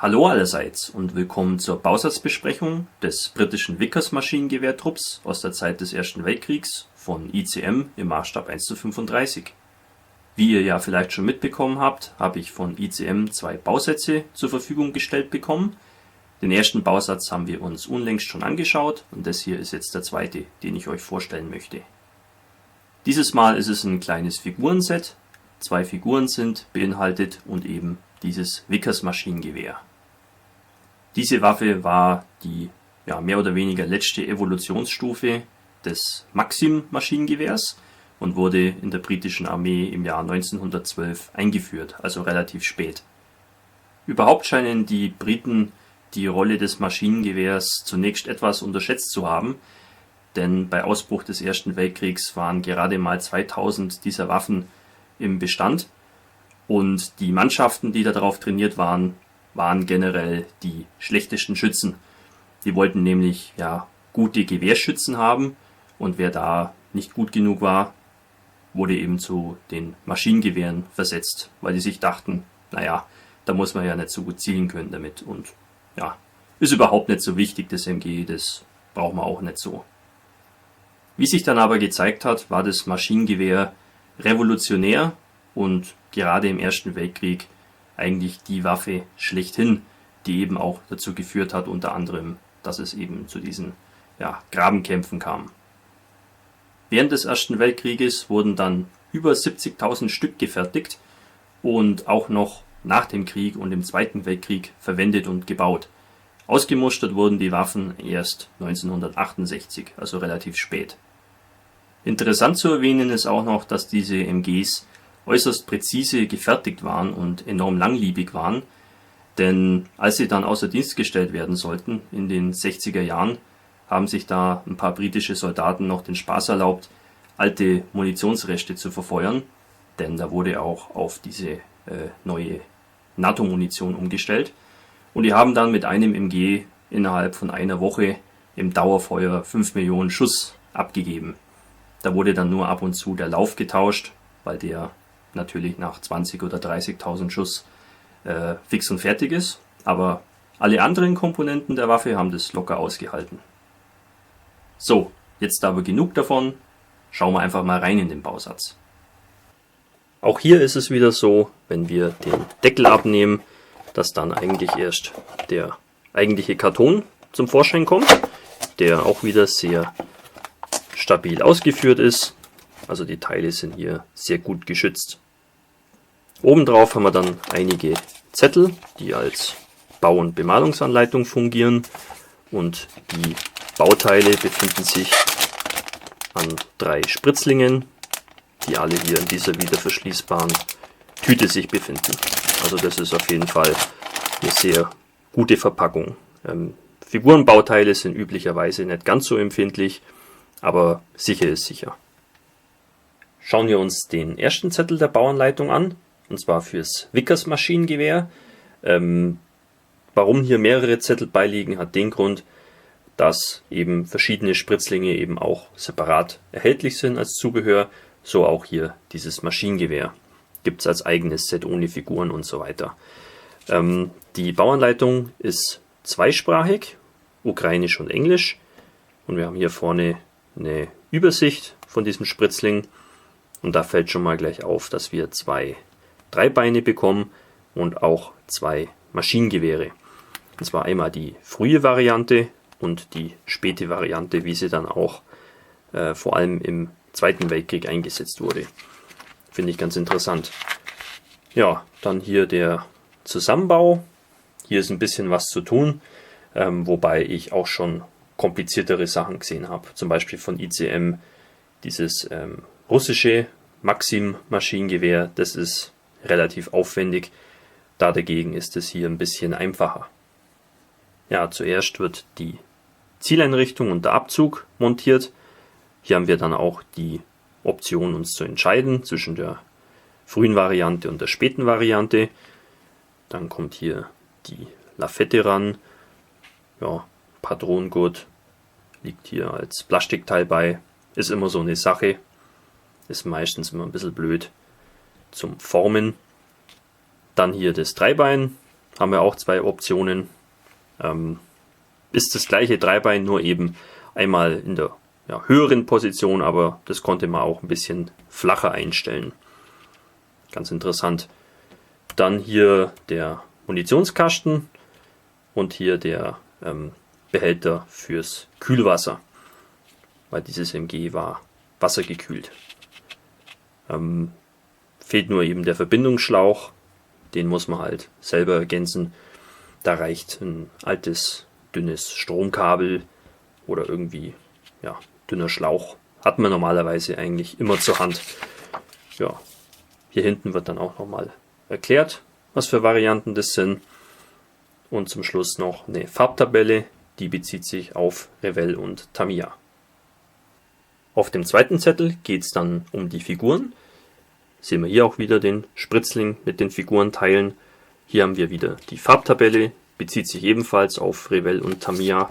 Hallo allerseits und willkommen zur Bausatzbesprechung des britischen Vickers-Maschinengewehrtrupps aus der Zeit des Ersten Weltkriegs von ICM im Maßstab 1:35. Wie ihr ja vielleicht schon mitbekommen habt, habe ich von ICM 2 Bausätze zur Verfügung gestellt bekommen. Den ersten Bausatz haben wir uns unlängst schon angeschaut und das hier ist jetzt der zweite, den ich euch vorstellen möchte. Dieses Mal ist es ein kleines Figurenset. 2 Figuren sind beinhaltet und eben dieses Vickers-Maschinengewehr. Diese Waffe war die mehr oder weniger letzte Evolutionsstufe des Maxim-Maschinengewehrs und wurde in der britischen Armee im Jahr 1912 eingeführt, also relativ spät. Überhaupt scheinen die Briten die Rolle des Maschinengewehrs zunächst etwas unterschätzt zu haben, denn bei Ausbruch des Ersten Weltkriegs waren gerade mal 2000 dieser Waffen im Bestand und die Mannschaften, die darauf trainiert waren, waren generell die schlechtesten Schützen. Die wollten nämlich gute Gewehrschützen haben und wer da nicht gut genug war, wurde eben zu den Maschinengewehren versetzt, weil die sich dachten, da muss man ja nicht so gut zielen können damit und ist überhaupt nicht so wichtig, das MG, das braucht man auch nicht so. Wie sich dann aber gezeigt hat, war das Maschinengewehr revolutionär und gerade im Ersten Weltkrieg eigentlich die Waffe schlechthin, die eben auch dazu geführt hat, unter anderem, dass es eben zu diesen Grabenkämpfen kam. Während des Ersten Weltkrieges wurden dann über 70.000 Stück gefertigt und auch noch nach dem Krieg und im Zweiten Weltkrieg verwendet und gebaut. Ausgemustert wurden die Waffen erst 1968, also relativ spät. Interessant zu erwähnen ist auch noch, dass diese MGs äußerst präzise gefertigt waren und enorm langlebig waren, denn als sie dann außer Dienst gestellt werden sollten in den 60er Jahren, haben sich da ein paar britische Soldaten noch den Spaß erlaubt, alte Munitionsreste zu verfeuern, denn da wurde auch auf diese neue NATO-Munition umgestellt und die haben dann mit einem MG innerhalb von einer Woche im Dauerfeuer 5 Millionen Schuss abgegeben. Da wurde dann nur ab und zu der Lauf getauscht, weil der natürlich nach 20.000 oder 30.000 Schuss fix und fertig ist, aber alle anderen Komponenten der Waffe haben das locker ausgehalten. So, jetzt aber genug davon, schauen wir einfach mal rein in den Bausatz. Auch hier ist es wieder so, wenn wir den Deckel abnehmen, dass dann eigentlich erst der eigentliche Karton zum Vorschein kommt, der auch wieder sehr stabil ausgeführt ist. Also die Teile sind hier sehr gut geschützt. Obendrauf haben wir dann einige Zettel, die als Bau- und Bemalungsanleitung fungieren. Und die Bauteile befinden sich an 3 Spritzlingen, die alle hier in dieser wiederverschließbaren Tüte sich befinden. Also das ist auf jeden Fall eine sehr gute Verpackung. Figurenbauteile sind üblicherweise nicht ganz so empfindlich, aber sicher ist sicher. Schauen wir uns den ersten Zettel der Bauanleitung an, und zwar fürs Vickers Maschinengewehr. Warum hier mehrere Zettel beiliegen, hat den Grund, dass eben verschiedene Spritzlinge eben auch separat erhältlich sind als Zubehör, so auch hier dieses Maschinengewehr. Gibt es als eigenes Set ohne Figuren und so weiter. Die Bauanleitung ist zweisprachig, ukrainisch und englisch, und wir haben hier vorne eine Übersicht von diesem Spritzling und da fällt schon mal gleich auf, dass wir 2 Dreibeine bekommen und auch 2 Maschinengewehre. Und zwar einmal die frühe Variante und die späte Variante, wie sie dann auch vor allem im Zweiten Weltkrieg eingesetzt wurde. Finde ich ganz interessant. Ja, dann hier der Zusammenbau. Hier ist ein bisschen was zu tun, wobei ich auch schon kompliziertere Sachen gesehen habe. Zum Beispiel von ICM dieses russische Maxim-Maschinengewehr. Das ist relativ aufwendig. Da dagegen ist es hier ein bisschen einfacher. Ja, zuerst wird die Zieleinrichtung und der Abzug montiert. Hier haben wir dann auch die Option, uns zu entscheiden zwischen der frühen Variante und der späten Variante. Dann kommt hier die Lafette ran. Ja, Patronengurt liegt hier als Plastikteil bei. Ist immer so eine Sache. Ist meistens immer ein bisschen blöd zum Formen. Dann hier das Dreibein. haben wir auch zwei Optionen. Ist das gleiche Dreibein, nur eben einmal in der höheren Position, aber das konnte man auch ein bisschen flacher einstellen. Ganz interessant. Dann hier der Munitionskasten und hier der Behälter fürs Kühlwasser, weil dieses MG war wassergekühlt. Fehlt nur eben der Verbindungsschlauch, den muss man halt selber ergänzen. Da reicht ein altes, dünnes Stromkabel oder irgendwie dünner Schlauch. Hat man normalerweise eigentlich immer zur Hand. Ja, hier hinten wird dann auch nochmal erklärt, was für Varianten das sind. Und zum Schluss noch eine Farbtabelle, die bezieht sich auf Revell und Tamiya. Auf dem zweiten Zettel geht es dann um die Figuren. Sehen wir hier auch wieder den Spritzling mit den Figurenteilen. Hier haben wir wieder die Farbtabelle, bezieht sich ebenfalls auf Revell und Tamiya.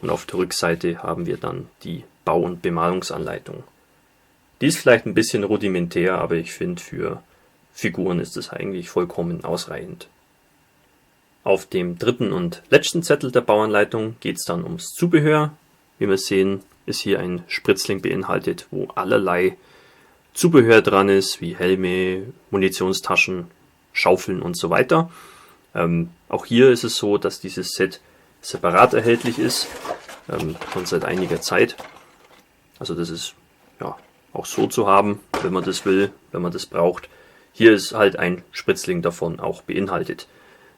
Und auf der Rückseite haben wir dann die Bau- und Bemalungsanleitung. Die ist vielleicht ein bisschen rudimentär, aber ich finde, für Figuren ist es eigentlich vollkommen ausreichend. Auf dem dritten und letzten Zettel der Bauanleitung geht es dann ums Zubehör. Wie wir sehen, ist hier ein Spritzling beinhaltet, wo allerlei Zubehör dran ist, wie Helme, Munitionstaschen, Schaufeln und so weiter. Auch hier ist es so, dass dieses Set separat erhältlich ist, schon seit einiger Zeit. Also das ist auch so zu haben, wenn man das will, wenn man das braucht. Hier ist halt ein Spritzling davon auch beinhaltet.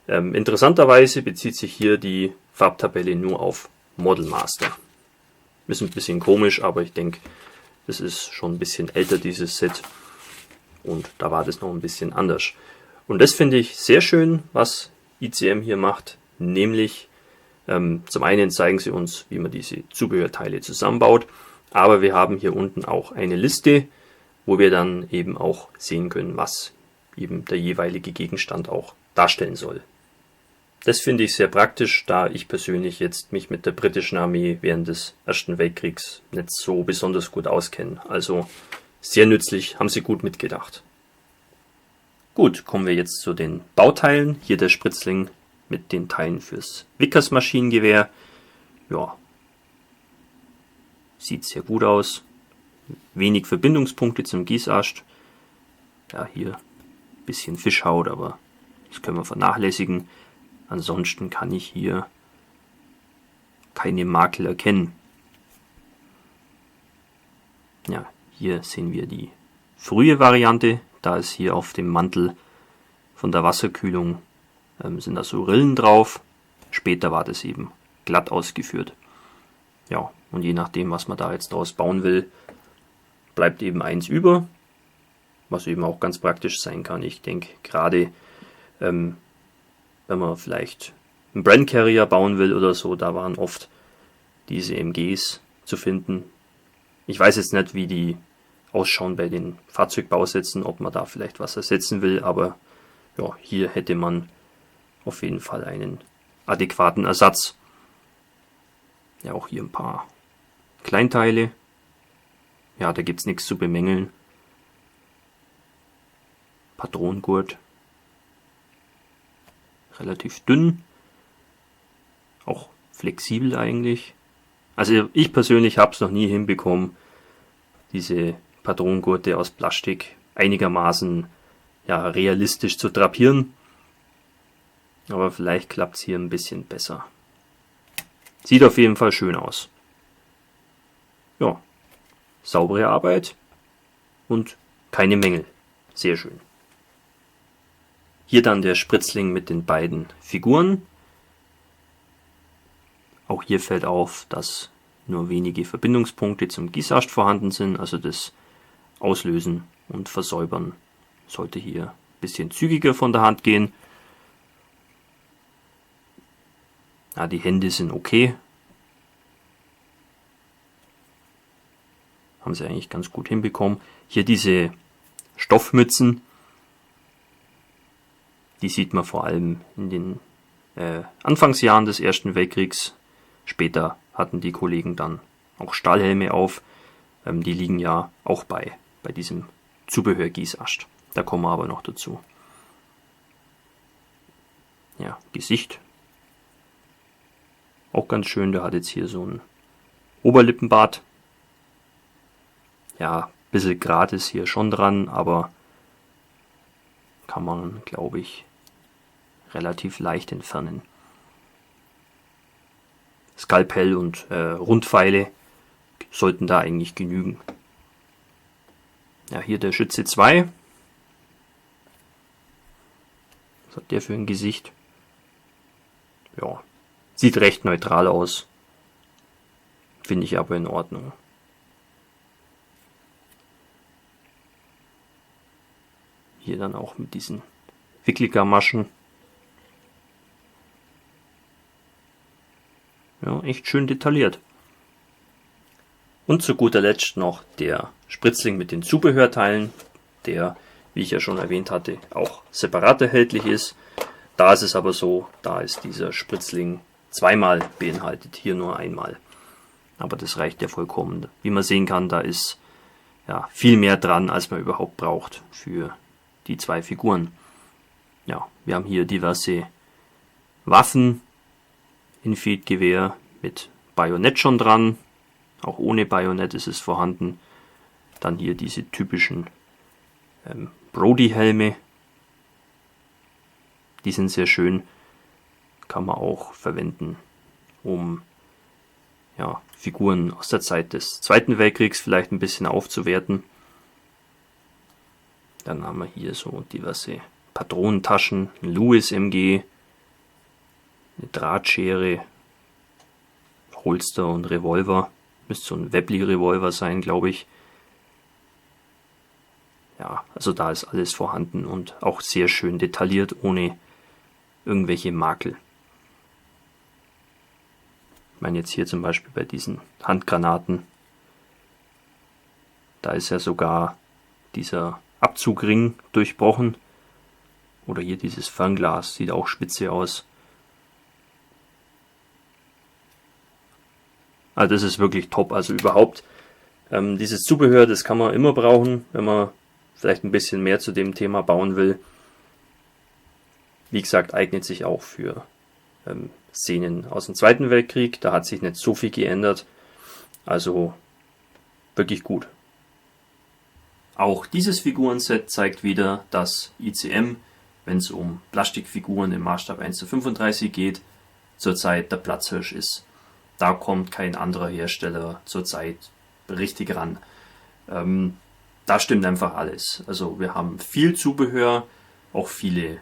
Interessanterweise bezieht sich hier die Farbtabelle nur auf Model Master. Ist ein bisschen komisch, aber ich denke, das ist schon ein bisschen älter, dieses Set. Und da war das noch ein bisschen anders. Und das finde ich sehr schön, was ICM hier macht. Nämlich, zum einen zeigen sie uns, wie man diese Zubehörteile zusammenbaut. Aber wir haben hier unten auch eine Liste, wo wir dann eben auch sehen können, was eben der jeweilige Gegenstand auch darstellen soll. Das finde ich sehr praktisch, da ich persönlich jetzt mich mit der britischen Armee während des Ersten Weltkriegs nicht so besonders gut auskenne. Also sehr nützlich, haben sie gut mitgedacht. Gut, kommen wir jetzt zu den Bauteilen. Hier der Spritzling mit den Teilen fürs Vickers Maschinengewehr. Ja, sieht sehr gut aus. Wenig Verbindungspunkte zum Gießast. Ja, hier ein bisschen Fischhaut, aber das können wir vernachlässigen. Ansonsten kann ich hier keine Makel erkennen. Ja, hier sehen wir die frühe Variante. Da ist hier auf dem Mantel von der Wasserkühlung sind da so Rillen drauf. Später war das eben glatt ausgeführt. Ja, und je nachdem, was man da jetzt draus bauen will, bleibt eben eins über, was eben auch ganz praktisch sein kann. Ich denke, gerade wenn man vielleicht einen Brand Carrier bauen will oder so, da waren oft diese MGs zu finden. Ich weiß jetzt nicht, wie die ausschauen bei den Fahrzeugbausätzen, ob man da vielleicht was ersetzen will, aber ja, hier hätte man auf jeden Fall einen adäquaten Ersatz. Ja, auch hier ein paar Kleinteile. Ja, da gibt es nichts zu bemängeln. Patronengurt. Relativ dünn. Auch flexibel eigentlich. Also ich persönlich habe es noch nie hinbekommen, diese Patronengurte aus Plastik einigermaßen realistisch zu drapieren. Aber vielleicht klappt es hier ein bisschen besser. Sieht auf jeden Fall schön aus. Ja, saubere Arbeit und keine Mängel. Sehr schön. Hier dann der Spritzling mit den beiden Figuren. Auch hier fällt auf, dass nur wenige Verbindungspunkte zum Gießast vorhanden sind. Also das Auslösen und Versäubern sollte hier ein bisschen zügiger von der Hand gehen. Ja, die Hände sind okay. Haben sie eigentlich ganz gut hinbekommen. Hier diese Stoffmützen. Die sieht man vor allem in den Anfangsjahren des Ersten Weltkriegs. Später hatten die Kollegen dann auch Stahlhelme auf. Die liegen ja auch bei diesem Zubehörgießast. Da kommen wir aber noch dazu. Ja, Gesicht. Auch ganz schön, der hat jetzt hier so ein Oberlippenbart. Ja, ein bisschen Grat ist hier schon dran, aber kann man, glaube ich, relativ leicht entfernen. Skalpell und Rundpfeile sollten da eigentlich genügen. Ja, hier der Schütze 2. Was hat der für ein Gesicht? Ja, sieht recht neutral aus. Finde ich aber in Ordnung. Hier dann auch mit diesen Wickliger-Maschen. Ja, echt schön detailliert. Und zu guter Letzt noch der Spritzling mit den Zubehörteilen, der, wie ich ja schon erwähnt hatte, auch separat erhältlich ist. Da ist es aber so, da ist dieser Spritzling zweimal beinhaltet, hier nur einmal. Aber das reicht ja vollkommen. Wie man sehen kann, da ist ja viel mehr dran, als man überhaupt braucht für die 2 Figuren. Ja, wir haben hier diverse Waffen, Infetgewehr mit Bajonett schon dran. Auch ohne Bajonett ist es vorhanden. Dann hier diese typischen Brody-Helme. Die sind sehr schön. Kann man auch verwenden, um ja, Figuren aus der Zeit des Zweiten Weltkriegs vielleicht ein bisschen aufzuwerten. Dann haben wir hier so diverse Patronentaschen, ein Lewis MG, eine Drahtschere, Holster und Revolver. Müsste so ein Webley-Revolver sein, glaube ich. Ja, also da ist alles vorhanden und auch sehr schön detailliert, ohne irgendwelche Makel. Ich meine jetzt hier zum Beispiel bei diesen Handgranaten, da ist ja sogar dieser Abzugring durchbrochen. Oder hier dieses Fernglas, sieht auch spitze aus. Also das ist wirklich top. Also überhaupt dieses Zubehör, das kann man immer brauchen, wenn man vielleicht ein bisschen mehr zu dem Thema bauen will. Wie gesagt, eignet sich auch für Szenen aus dem Zweiten Weltkrieg. Da hat sich nicht so viel geändert. Also wirklich gut. Auch dieses Figurenset zeigt wieder, dass ICM, wenn es um Plastikfiguren im Maßstab 1:35 geht, zurzeit der Platzhirsch ist. Da kommt kein anderer Hersteller zurzeit richtig ran. Da stimmt einfach alles. Also wir haben viel Zubehör, auch viele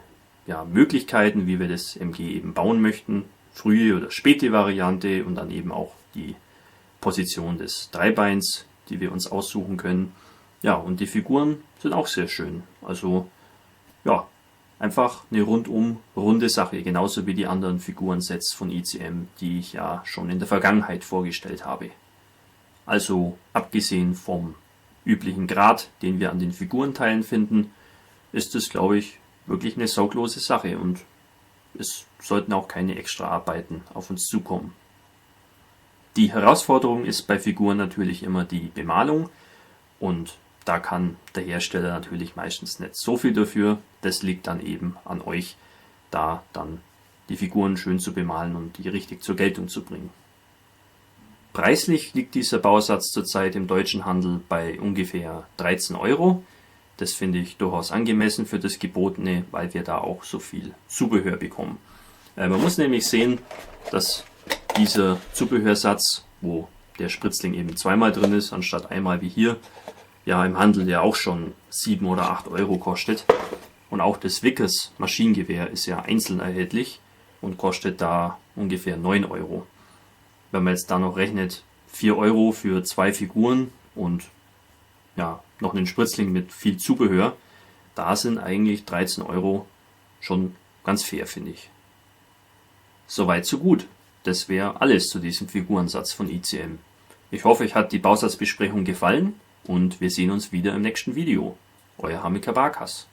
Möglichkeiten, wie wir das MG eben bauen möchten. Frühe oder späte Variante und dann eben auch die Position des Dreibeins, die wir uns aussuchen können. Ja, und die Figuren sind auch sehr schön. Also ja, einfach eine rundum runde Sache, genauso wie die anderen Figurensets von ICM, die ich ja schon in der Vergangenheit vorgestellt habe. Also abgesehen vom üblichen Grat, den wir an den Figurenteilen finden, ist es, glaube ich, wirklich eine sauglose Sache und es sollten auch keine Extraarbeiten auf uns zukommen. Die Herausforderung ist bei Figuren natürlich immer die Bemalung und da kann der Hersteller natürlich meistens nicht so viel dafür. Das liegt dann eben an euch, da dann die Figuren schön zu bemalen und die richtig zur Geltung zu bringen. Preislich liegt dieser Bausatz zurzeit im deutschen Handel bei ungefähr 13 Euro. Das finde ich durchaus angemessen für das Gebotene, weil wir da auch so viel Zubehör bekommen. Man muss nämlich sehen, dass dieser Zubehörsatz, wo der Spritzling eben zweimal drin ist, anstatt einmal wie hier, ja im Handel ja auch schon 7 oder 8 Euro kostet. Und auch das Vickers Maschinengewehr ist ja einzeln erhältlich und kostet da ungefähr 9 Euro. Wenn man jetzt da noch rechnet, 4 Euro für 2 Figuren und ja, noch einen Spritzling mit viel Zubehör, da sind eigentlich 13 Euro schon ganz fair, finde ich. Soweit so gut. Das wäre alles zu diesem Figurensatz von ICM. Ich hoffe, euch hat die Bausatzbesprechung gefallen und wir sehen uns wieder im nächsten Video. Euer Hamika Barkas.